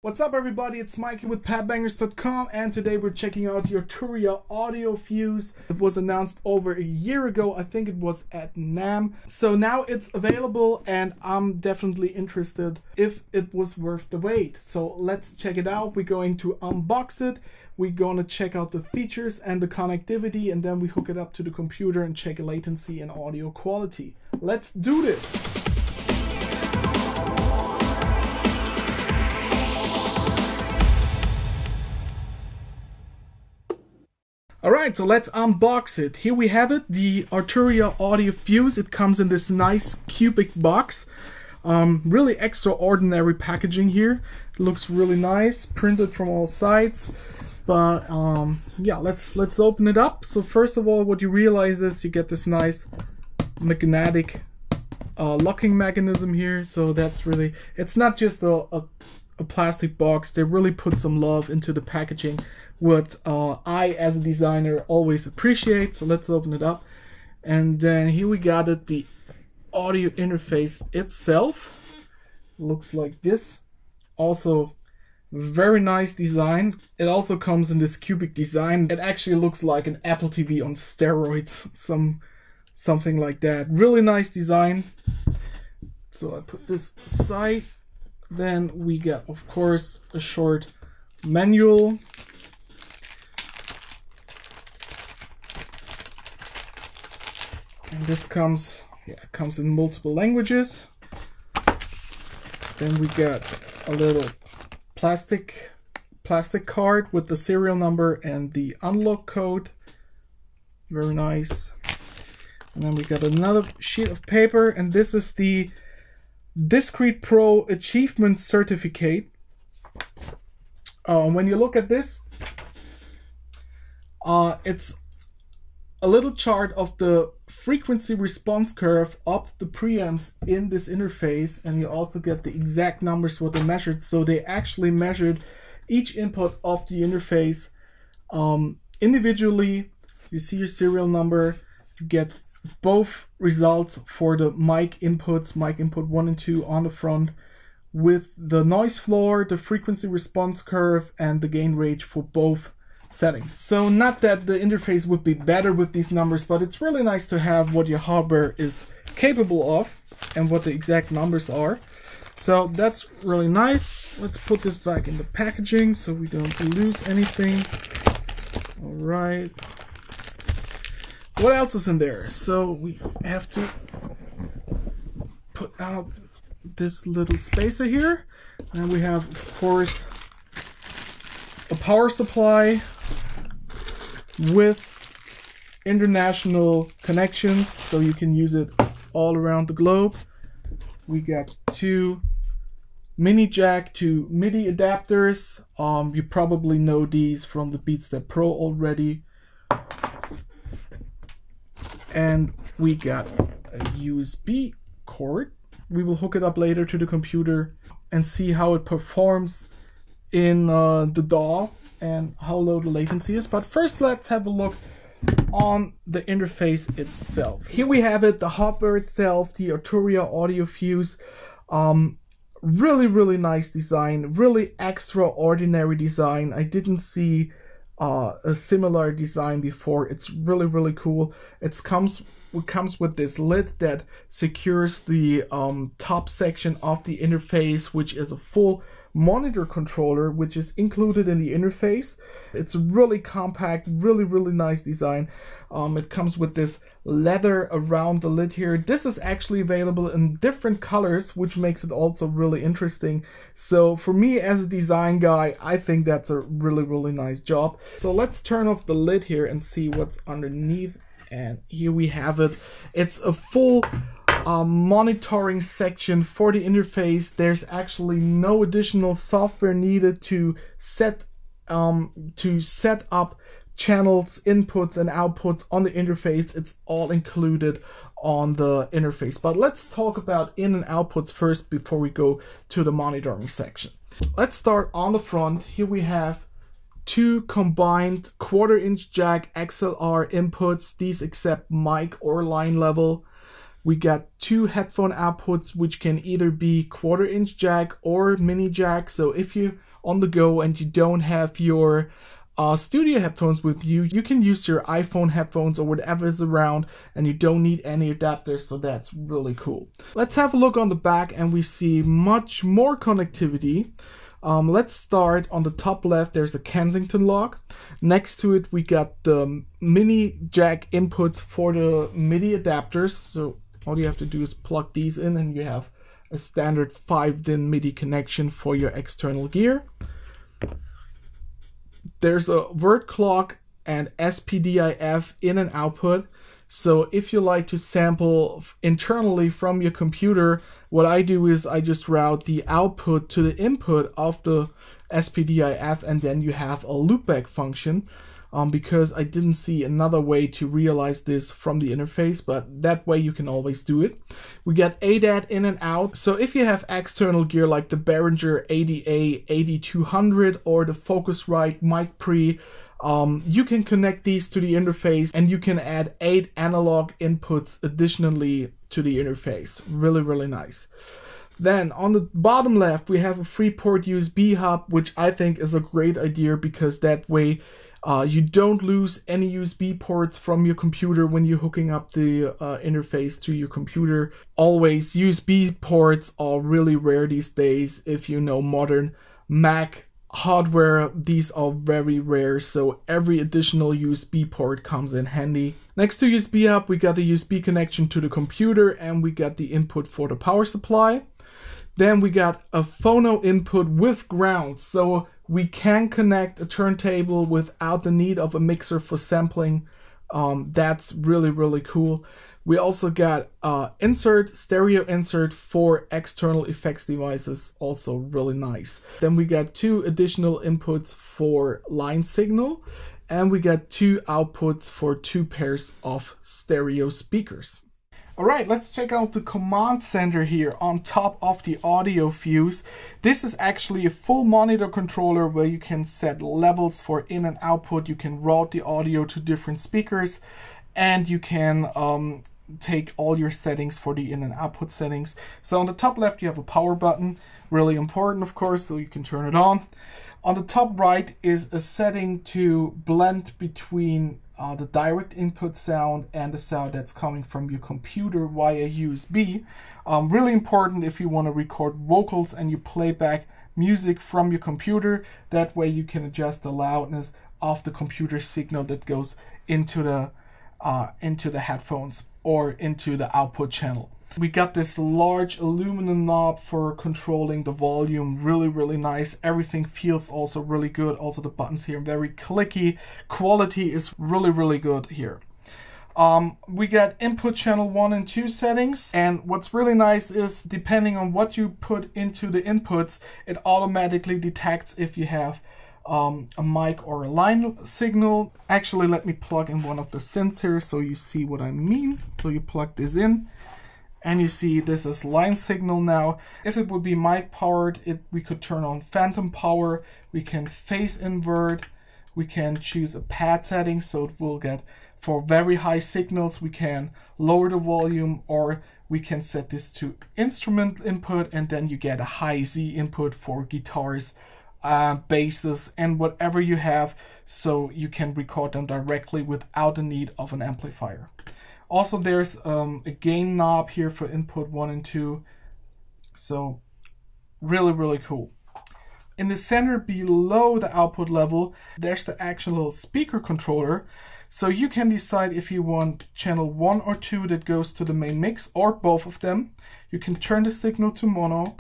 What's up everybody, it's Mikey with Padbangers.com, and today we're checking out the Arturia Audiofuse. It was announced over a year ago, I think it was at NAMM. So now it's available and I'm definitely interested if it was worth the wait. So let's check it out. We're going to unbox it, we're going to check out the features and the connectivity, and then we hook it up to the computer and check latency and audio quality. Let's do this! Alright, so let's unbox it. Here we have it, the Arturia Audiofuse. It comes in this nice cubic box. Really extraordinary packaging here. It looks really nice, printed from all sides. But yeah, let's open it up. So first of all, what you realize is you get this nice magnetic locking mechanism here. So that's really, it's not just a plastic box. They really put some love into the packaging, what I as a designer always appreciate. So let's open it up, and then here we got it, the audio interface itself. Looks like this. Also very nice design. It also comes in this cubic design. It actually looks like an Apple TV on steroids, something like that. Really nice design. So I put this aside. Then we get, of course, a short manual. And this comes in multiple languages. Then we get a little plastic card with the serial number and the unlock code. Very nice. And then we got another sheet of paper, and this is the Discrete Pro Achievement Certificate. When you look at this, it's a little chart of the frequency response curve of the preamps in this interface, and you also get the exact numbers what they measured. So they actually measured each input of the interface individually. You see your serial number, you get both results for the mic inputs, mic input 1 and 2 on the front, with the noise floor, the frequency response curve, and the gain range for both settings. So not that the interface would be better with these numbers, but it's really nice to have what your hardware is capable of and what the exact numbers are. So that's really nice. Let's put this back in the packaging so we don't lose anything. All right. What else is in there? So we have to put out this little spacer here, and we have, of course, a power supply with international connections, so you can use it all around the globe. We got two mini jack to MIDI adapters. You probably know these from the BeatStep Pro already. And we got a USB cord. We will hook it up later to the computer and see how it performs in the DAW and how low the latency is. But first, let's have a look on the interface itself. Here we have it, the hardware itself, the Arturia Audiofuse. Really nice design, really extraordinary design. I didn't see a similar design before. It's really cool. It comes with this lid that secures the top section of the interface, which is a full monitor controller, which is included in the interface. It's really compact, really nice design. It comes with this leather around the lid here. This is actually available in different colors, which makes it also really interesting. So for me as a design guy, I think that's a really nice job. So let's turn off the lid here and see what's underneath. And here we have it. It's a full monitoring section for the interface. There's actually no additional software needed to set up channels, inputs and outputs on the interface. It's all included on the interface. But let's talk about in and outputs first before we go to the monitoring section. Let's start on the front. Here we have two combined 1/4-inch jack XLR inputs. These accept mic or line level. We got two headphone outputs, which can either be 1/4-inch jack or mini jack. So if you on the go and you don't have your studio headphones with you, you can use your iPhone headphones or whatever is around, and you don't need any adapters, so that's really cool. Let's have a look on the back, and we see much more connectivity. Let's start on the top left. There's a Kensington lock. Next to it, we got the mini jack inputs for the MIDI adapters. So all you have to do is plug these in, and you have a standard 5-DIN MIDI connection for your external gear. There's a word clock and SPDIF in and output. So if you like to sample internally from your computer, what I do is I just route the output to the input of the SPDIF, and then you have a loopback function, because I didn't see another way to realize this from the interface, but that way you can always do it. We got ADAT in and out. So if you have external gear like the Behringer ADA 8200 or the Focusrite Mic Pre, you can connect these to the interface, and you can add 8 analog inputs additionally to the interface. Really, really nice. Then on the bottom left, we have a 3-port USB hub, which I think is a great idea, because that way you don't lose any USB ports from your computer when you're hooking up the interface to your computer. Always, USB ports are really rare these days. If you know modern Mac hardware, these are very rare, so every additional USB port comes in handy. Next to USB hub, we got a USB connection to the computer, and we got the input for the power supply. Then we got a phono input with ground, so we can connect a turntable without the need of a mixer for sampling. That's really, really cool. We also got stereo insert for external effects devices, also really nice. Then we got 2 additional inputs for line signal, and we got 2 outputs for 2 pairs of stereo speakers. All right, let's check out the command center here on top of the Audiofuse. This is actually a full monitor controller where you can set levels for in and output. You can route the audio to different speakers, and you can take all your settings for the in and output settings. So on the top left, you have a power button, really important, of course, so you can turn it on. On the top right is a setting to blend between the direct input sound and the sound that's coming from your computer via USB. Really important if you want to record vocals and you play back music from your computer. That way you can adjust the loudness of the computer signal that goes into the headphones or into the output channel. We got this large aluminum knob for controlling the volume, really, really nice. Everything feels also really good. Also the buttons here, very clicky. Quality is really, really good here. We got input channel 1 and 2 settings, and what's really nice is depending on what you put into the inputs, it automatically detects if you have a mic or a line signal. Actually, let me plug in one of the synths here so you see what I mean. So you plug this in, and you see this is line signal now. If it would be mic powered, we could turn on phantom power. We can phase invert. We can choose a pad setting, so it will get, for very high signals, we can lower the volume, or we can set this to instrument input, and then you get a high Z input for guitars, basses, and whatever you have, so you can record them directly without the need of an amplifier. Also, there's a gain knob here for input 1 and 2. So really, really cool. In the center below the output level, there's the actual speaker controller. So you can decide if you want channel 1 or 2 that goes to the main mix, or both of them. You can turn the signal to mono.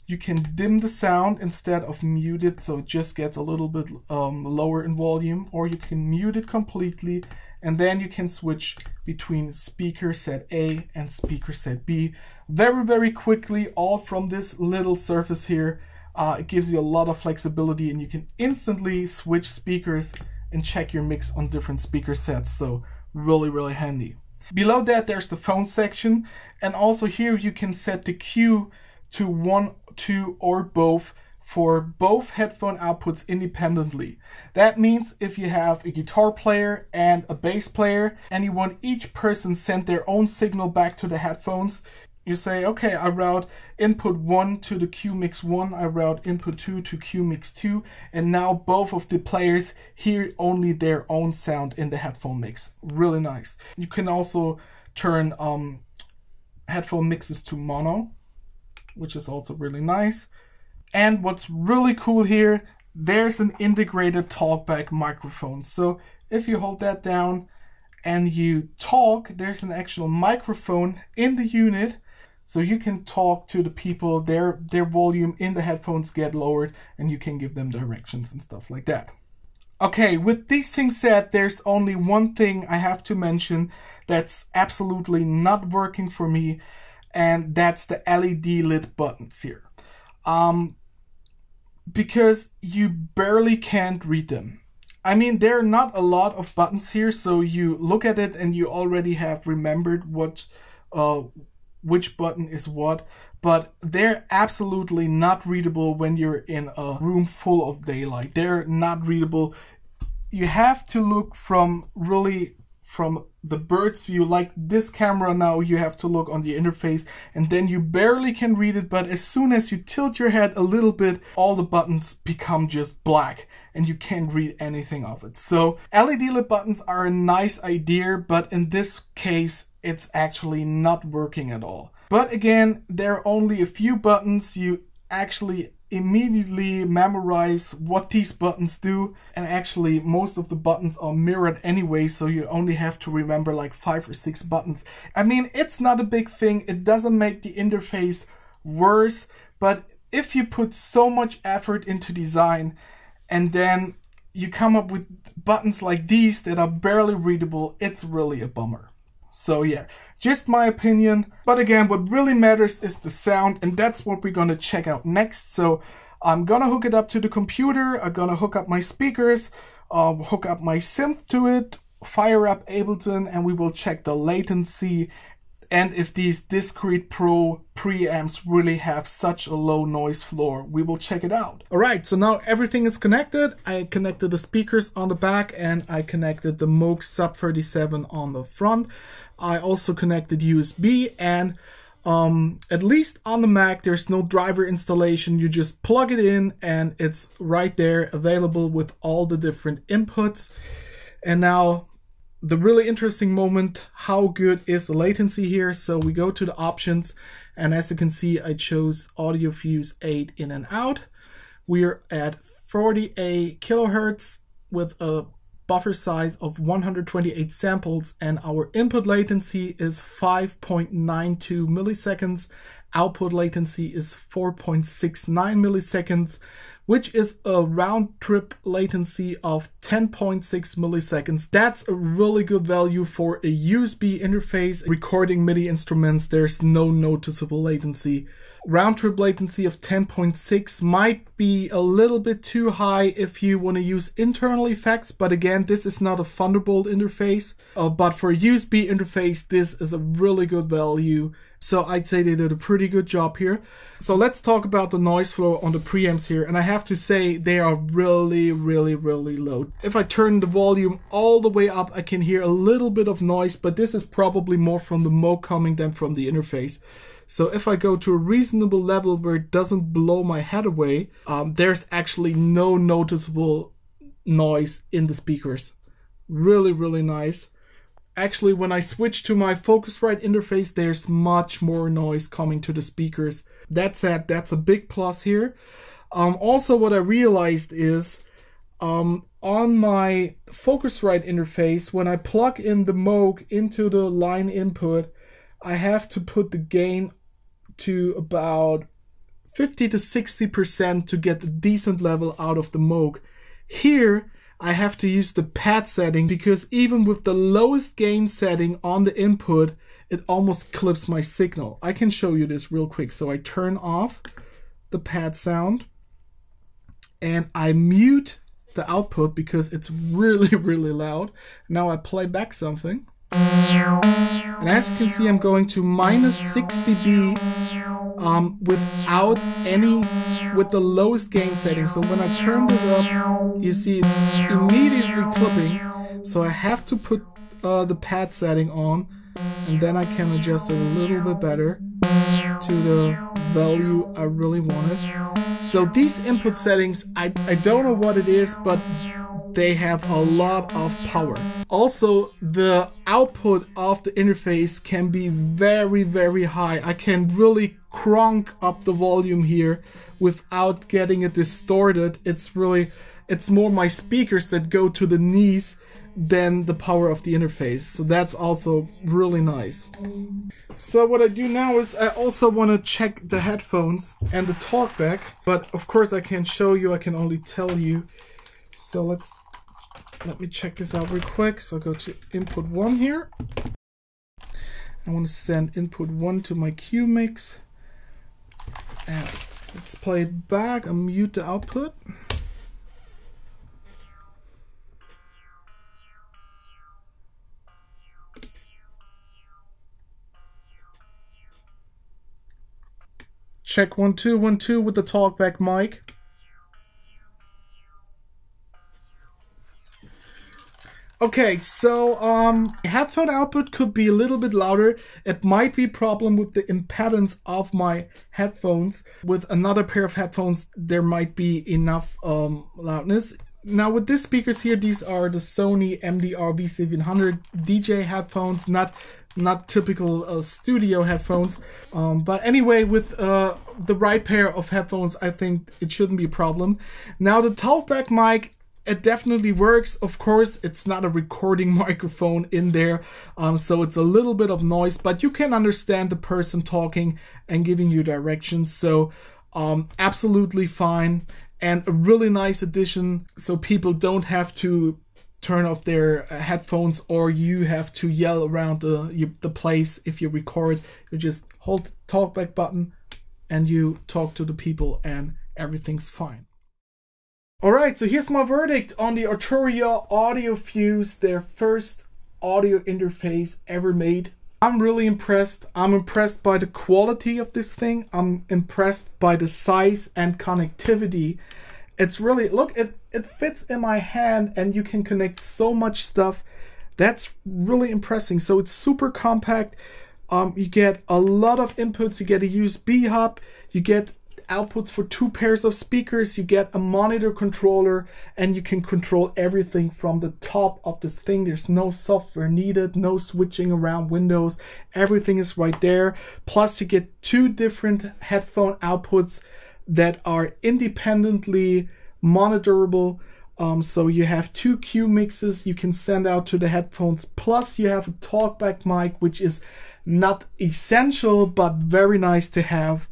You can dim the sound instead of mute it, so it just gets a little bit lower in volume, or you can mute it completely, and then you can switch between speaker set A and speaker set B very, very quickly, all from this little surface here. It gives you a lot of flexibility, and you can instantly switch speakers and check your mix on different speaker sets, so really, really handy. Below that, there's the phone section, and also here you can set the Q to 1, 2, or both for both headphone outputs independently. That means if you have a guitar player and a bass player and you want each person send their own signal back to the headphones, you say, okay, I route input 1 to the Q mix 1, I route input 2 to Q mix 2, and now both of the players hear only their own sound in the headphone mix. Really nice. You can also turn headphone mixes to mono, which is also really nice. And what's really cool here, there's an integrated talkback microphone. So if you hold that down and you talk, there's an actual microphone in the unit, so you can talk to the people, their volume in the headphones get lowered, and you can give them directions and stuff like that. Okay, with these things said, there's only one thing I have to mention that's absolutely not working for me, and that's the LED lit buttons here. Because you barely can't read them. I mean, there are not a lot of buttons here, so you look at it and you already have remembered what, which button is what, but they're absolutely not readable when you're in a room full of daylight. They're not readable. You have to look from the bird's view, like this camera now. You have to look on the interface, and then you barely can read it, but as soon as you tilt your head a little bit, all the buttons become just black and you can't read anything of it. So LED lit buttons are a nice idea, but in this case it's actually not working at all. But again, there are only a few buttons. You actually immediately memorize what these buttons do, and actually most of the buttons are mirrored anyway, so you only have to remember like 5 or 6 buttons. I mean, it's not a big thing, it doesn't make the interface worse, but if you put so much effort into design and then you come up with buttons like these that are barely readable, it's really a bummer. So yeah, just my opinion. But again, what really matters is the sound, and that's what we're gonna check out next. So I'm gonna hook it up to the computer, I'm gonna hook up my speakers, hook up my synth to it, fire up Ableton, and we will check the latency and if these Discrete Pro preamps really have such a low noise floor. We will check it out. Alright, so now everything is connected. I connected the speakers on the back and I connected the Moog Sub 37 on the front. I also connected USB, and at least on the Mac there's no driver installation. You just plug it in and it's right there available with all the different inputs. And now the really interesting moment, how good is the latency here? So we go to the options, and as you can see, I chose Audiofuse 8 in and out. We're at 48 kilohertz with a buffer size of 128 samples, and our input latency is 5.92 milliseconds. Output latency is 4.69 milliseconds, which is a round trip latency of 10.6 milliseconds. That's a really good value for a USB interface. Recording MIDI instruments, there's no noticeable latency. Round trip latency of 10.6 might be a little bit too high if you want to use internal effects, but again, this is not a Thunderbolt interface. But for a USB interface, this is a really good value. So I'd say they did a pretty good job here. So let's talk about the noise floor on the preamps here. And I have to say they are really, really, really low. If I turn the volume all the way up, I can hear a little bit of noise, but this is probably more from the Moog coming than from the interface. So if I go to a reasonable level where it doesn't blow my head away, there's actually no noticeable noise in the speakers. Really, really nice. Actually, when I switch to my Focusrite interface, there's much more noise coming to the speakers. That's a big plus here. Also, what I realized is on my Focusrite interface, when I plug in the Moog into the line input, I have to put the gain to about 50 to 60% to get a decent level out of the Moog. Here, I have to use the pad setting, because even with the lowest gain setting on the input, it almost clips my signal. I can show you this real quick. So I turn off the pad sound and I mute the output because it's really, really loud. Now I play back something. And as you can see, I'm going to minus 6 dB with the lowest gain setting. So when I turn this up, you see it's immediately clipping. So I have to put the pad setting on, and then I can adjust it a little bit better. to the value I really wanted. So these input settings, I don't know what it is, but they have a lot of power. Also, the output of the interface can be very, very high. I can really crank up the volume here without getting it distorted. It's more my speakers that go to the knees than the power of the interface. So that's also really nice. So what I do now is I also want to check the headphones and the talkback, but of course I can't show you, I can only tell you. So let me check this out real quick. So I go to input 1 here. I want to send input 1 to my Q mix. And let's play it back. I'll mute the output. Check 1 2 1 2 with the talkback mic. Okay, so headphone output could be a little bit louder. It might be a problem with the impedance of my headphones. With another pair of headphones, there might be enough loudness. Now with these speakers here, these are the Sony MDR V700 DJ headphones, not typical studio headphones. But anyway, with the right pair of headphones, I think it shouldn't be a problem. Now the talkback mic, it definitely works. Of course, it's not a recording microphone in there, so it's a little bit of noise, but you can understand the person talking and giving you directions. So absolutely fine, and a really nice addition, so people don't have to turn off their headphones or you have to yell around the place if you record. You just hold the talkback button and you talk to the people and everything's fine. Alright, so here's my verdict on the Arturia Audiofuse, their first audio interface ever made. I'm really impressed. I'm impressed by the quality of this thing. I'm impressed by the size and connectivity. It's really, look, it fits in my hand and you can connect so much stuff. That's really impressive. So it's super compact. You get a lot of inputs. You get a USB hub. You get outputs for 2 pairs of speakers, you get a monitor controller, and you can control everything from the top of this thing. There's no software needed, no switching around windows, everything is right there. Plus you get 2 different headphone outputs that are independently monitorable. So you have 2 Q mixes you can send out to the headphones, plus you have a talkback mic, which is not essential but very nice to have.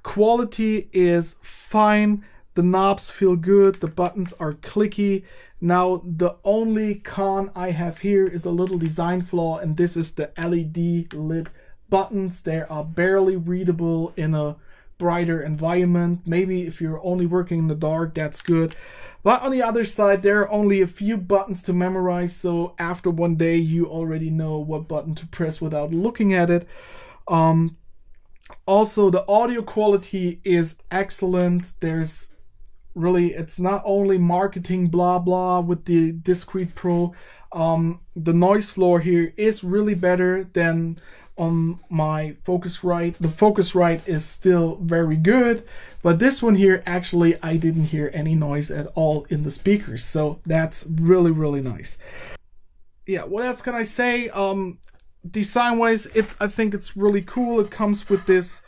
Quality is fine, the knobs feel good, the buttons are clicky. Now the only con I have here is a little design flaw, and this is the LED lit buttons. They are barely readable in a brighter environment. Maybe if you're only working in the dark, that's good. But on the other side, there are only a few buttons to memorize, so after one day you already know what button to press without looking at it. Also, the audio quality is excellent. There's really, it's not only marketing blah blah with the Discreet Pro. The noise floor here is really better than on my Focusrite. The Focusrite is still very good, but this one here, actually, I didn't hear any noise at all in the speakers. So that's really, really nice. Yeah, what else can I say? Design wise, I think it's really cool. It comes with this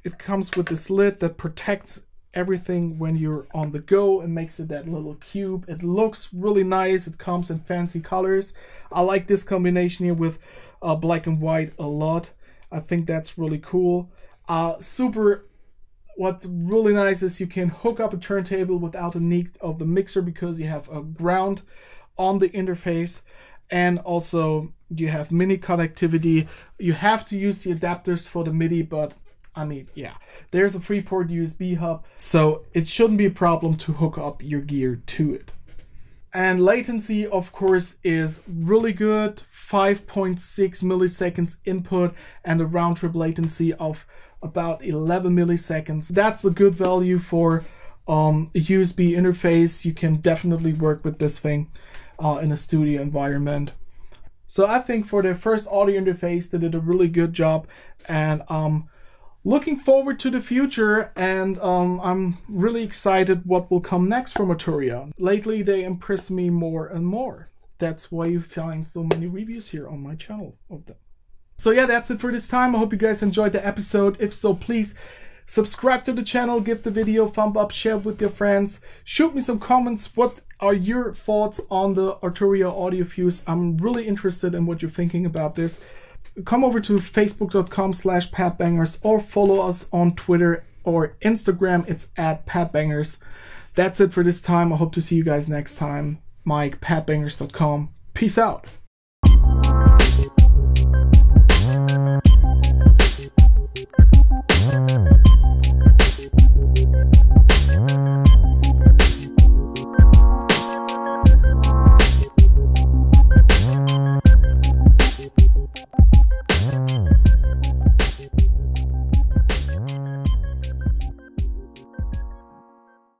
it comes with this lid that protects everything when you're on the go and makes it that little cube. It looks really nice. It comes in fancy colors. I like this combination here with black and white a lot. I think that's really cool. What's really nice is you can hook up a turntable without the need of the mixer because you have a ground on the interface. And also you have MIDI connectivity. You have to use the adapters for the MIDI, but I mean, yeah, there's a 3-port USB hub, so it shouldn't be a problem to hook up your gear to it. And latency, of course, is really good. 5.6 milliseconds input and a round trip latency of about 11 milliseconds. That's a good value for a USB interface. You can definitely work with this thing in a studio environment. So I think for their first audio interface, they did a really good job, and looking forward to the future, and I'm really excited what will come next from Arturia. Lately, they impress me more and more. That's why you find so many reviews here on my channel of them. So yeah, that's it for this time. I hope you guys enjoyed the episode. If so, please subscribe to the channel, give the video a thumb up, share it with your friends. Shoot me some comments. What are your thoughts on the Arturia Audiofuse? I'm really interested in what you're thinking about this. Come over to facebook.com/Padbangers or follow us on Twitter or Instagram. It's @Padbangers. That's it for this time. I hope to see you guys next time. Mike, Padbangers.com. Peace out.